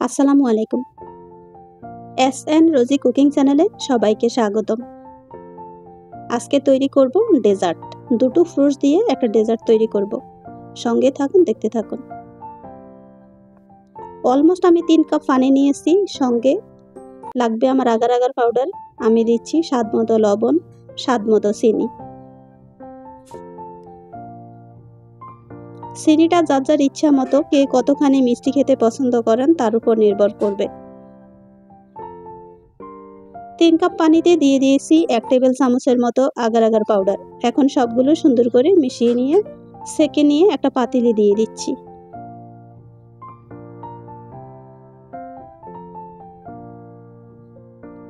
আসসালামু আলাইকুম। এস রোজি কুকিং চ্যানেলে সবাইকে স্বাগতম। আজকে তৈরি করব ডেজার্ট। দুটো ফ্রুটস দিয়ে একটা ডেজার্ট তৈরি করব। সঙ্গে থাকুন, দেখতে থাকুন। অলমোস্ট আমি 3 কাপ পানি নিয়েছি, সঙ্গে লাগবে আমার আগার আগার পাউডার। আমি দিচ্ছি স্বাদ মতো লবণ, স্বাদ মতো চিনি। চিনিটা যার যার ইচ্ছা মতো কে কতখানি মিষ্টি খেতে পছন্দ করেন তার উপর নির্ভর করবে। 3 কাপ পানিতে দিয়ে দিয়েছি 1 টেবিল চামচের মতো আগার আগার পাউডার। এখন সবগুলো সুন্দর করে মিশিয়ে নিয়ে সেকে নিয়ে একটা পাতিলে দিয়ে দিচ্ছি।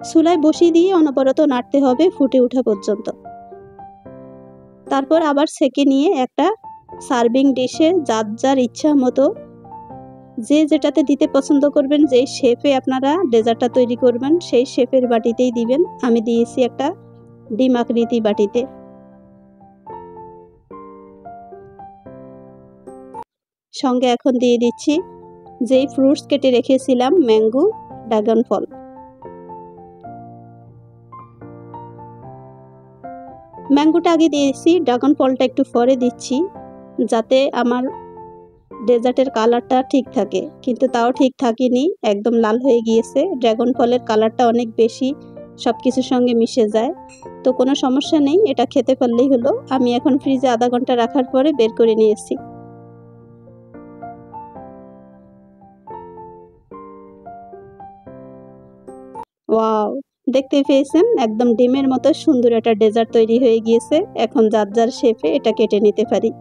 চুলায় বসিয়ে দিয়ে অনবরত নাড়তে হবে ফুটে ওঠা পর্যন্ত। তারপর আবার সেকে নিয়ে একটা সার্ভিং ডিশে যার যার ইচ্ছা মতো যে যেটাতে দিতে পছন্দ করবেন, যেই শেপে আপনারা ডেজার্টটা তৈরি করবেন সেই শেপের বাটিতেই দিবেন। আমি দিয়েছি একটা ডিম আকৃতি বাটিতে। সঙ্গে এখন দিয়ে দিচ্ছি যেই ফ্রুটস কেটে রেখেছিলাম, ম্যাঙ্গো, ড্রাগন ফল। ম্যাঙ্গোটা আগে দিয়েছি, ড্রাগন ফলটা একটু পরে দিচ্ছি যাতে আমার ডেজার্টের কালারটা ঠিক থাকে, কিন্তু তাও ঠিক থাকেনি, একদম লাল হয়ে গিয়েছে। ড্রাগন ফলের কালারটা অনেক বেশি সব কিছুর সঙ্গে মিশে যায়, তো কোনো সমস্যা নেই, এটা খেতে পারলেই হলো। আমি এখন ফ্রিজে আধা ঘন্টা রাখার পরে বের করে নিয়েছি। ওয়াও, দেখতে পেয়েছেন একদম ডিমের মতো সুন্দর একটা ডেজার্ট তৈরি হয়ে গিয়েছে। এখন যার যার শেপে এটা কেটে নিতে পারি।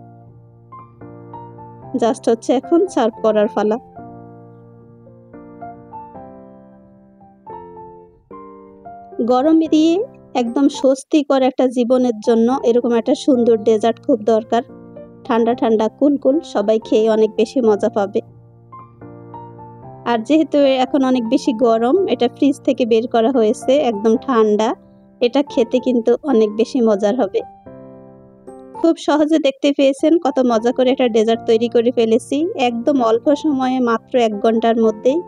জাস্ট হচ্ছে এখন সার্ভ করার পালা। গরমে দিয়ে একদম স্বস্তিকর একটা জীবনের জন্য এরকম একটা সুন্দর ডেজার্ট খুব দরকার। ঠান্ডা ঠান্ডা কুলকুল, সবাই খেয়ে অনেক বেশি মজা পাবে। আর যেহেতু এখন অনেক বেশি গরম, এটা ফ্রিজ থেকে বের করা হয়েছে, একদম ঠান্ডা। এটা খেতে কিন্তু অনেক বেশি মজার হবে। খুব সহজে দেখতে পেয়েছেন কত মজা করে একটা ডেজার্ট তৈরি করে ফেলেছি। একদম অল্প সময়ে, মাত্র 1 ঘন্টার মধ্যেই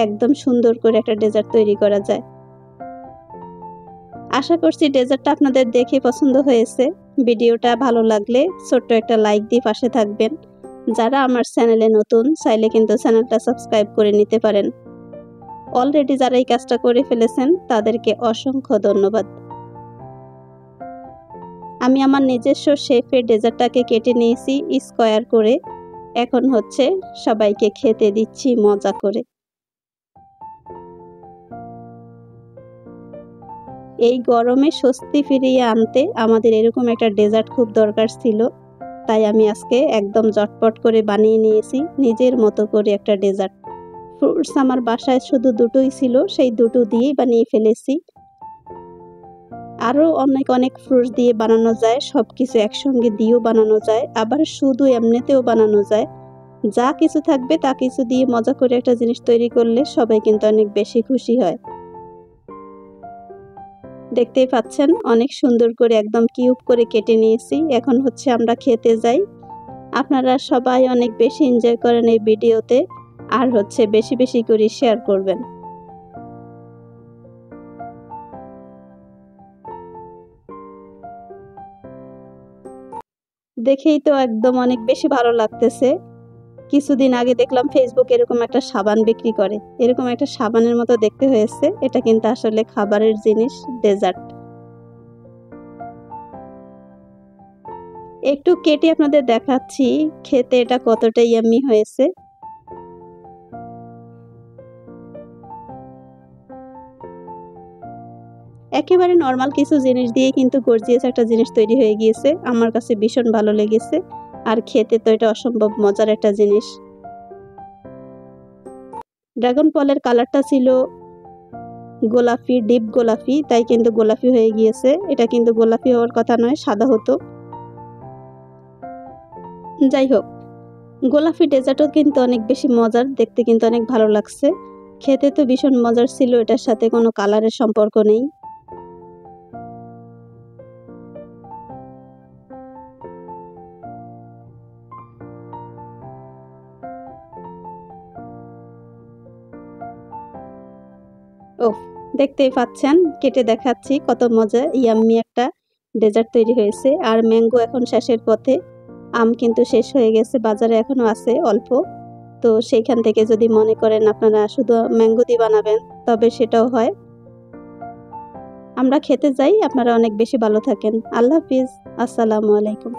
একদম সুন্দর করে একটা ডেজার্ট তৈরি করা যায়। আশা করছি ডেজার্টটা আপনাদের দেখে পছন্দ হয়েছে। ভিডিওটা ভালো লাগলে ছোট্ট একটা লাইক দিয়ে পাশে থাকবেন। যারা আমার চ্যানেলে নতুন, চাইলে কিন্তু চ্যানেলটা সাবস্ক্রাইব করে নিতে পারেন। অলরেডি যারা এই কাজটা করে ফেলেছেন তাদেরকে অসংখ্য ধন্যবাদ। আমি আমার নিজস্ব শেপে ডেজার্টটাকে কেটে নিয়েছি স্কয়ার করে। এখন হচ্ছে সবাইকে খেতে দিচ্ছি মজা করে। এই গরমে স্বস্তি ফিরিয়ে আনতে আমাদের এরকম একটা ডেজার্ট খুব দরকার ছিল। তাই আমি আজকে একদম ঝটপট করে বানিয়ে নিয়েছি নিজের মতো করে একটা ডেজার্ট। ফ্রুটস আমার বাসায় শুধু দুটোই ছিল, সেই দুটো দিয়েই বানিয়ে ফেলেছি। আরও অনেক অনেক ফ্রুটস দিয়ে বানানো যায়, সব কিছু একসঙ্গে দিয়েও বানানো যায়, আবার শুধু এমনিতেও বানানো যায়। যা কিছু থাকবে তা কিছু দিয়ে মজা করে একটা জিনিস তৈরি করলে সবাই কিন্তু অনেক বেশি খুশি হয়। দেখতেই পাচ্ছেন অনেক সুন্দর করে একদম কিউব করে কেটে নিয়েছি। এখন হচ্ছে আমরা খেতে যাই। আপনারা সবাই অনেক বেশি এনজয় করেন এই ভিডিওতে, আর হচ্ছে বেশি বেশি করে শেয়ার করবেন। দেখেই তো একদম অনেক বেশি ভালো লাগতেছে। কিছুদিন আগে দেখলাম ফেসবুকে এরকম একটা সাবান বিক্রি করে, এরকম একটা সাবানের মতো দেখতে হয়েছে। এটা কিন্তু আসলে খাবারের জিনিস, ডেজার্ট। একটু কেটে আপনাদের দেখাচ্ছি খেতে এটা কতটা ইয়াম্মি হয়েছে। একেবারে নরমাল কিছু জিনিস দিয়ে কিন্তু গর্জিয়াস একটা জিনিস তৈরি হয়ে গিয়েছে। আমার কাছে ভীষণ ভালো লেগেছে। আর খেতে তো এটা অসম্ভব মজার একটা জিনিস। ড্রাগন ফলের কালারটা ছিল গোলাপি, ডিপ গোলাপি, তাই কিন্তু গোলাপি হয়ে গিয়েছে। এটা কিন্তু গোলাপি হওয়ার কথা নয়, সাদা হতো। যাই হোক, গোলাপি ডেজার্টও কিন্তু অনেক বেশি মজার, দেখতে কিন্তু অনেক ভালো লাগছে। খেতে তো ভীষণ মজার ছিল, এটার সাথে কোনো কালারের সম্পর্ক নেই। ওহ, দেখতেই পাচ্ছেন, কেটে দেখাচ্ছি কত মজা, ইয়াম্মি একটা ডেজার্ট তৈরি হয়েছে। আর ম্যাঙ্গো এখন শেষের পথে। আম কিন্তু শেষ হয়ে গেছে, বাজারে এখনো আছে অল্প। তো সেইখান থেকে যদি মনে করেন আপনারা শুধু ম্যাঙ্গো দিয়ে বানাবেন, তবে সেটাও হয়। আমরা খেতে যাই, আপনারা অনেক বেশি ভালো থাকেন। আল্লাহ হাফিজ, আসসালামু আলাইকুম।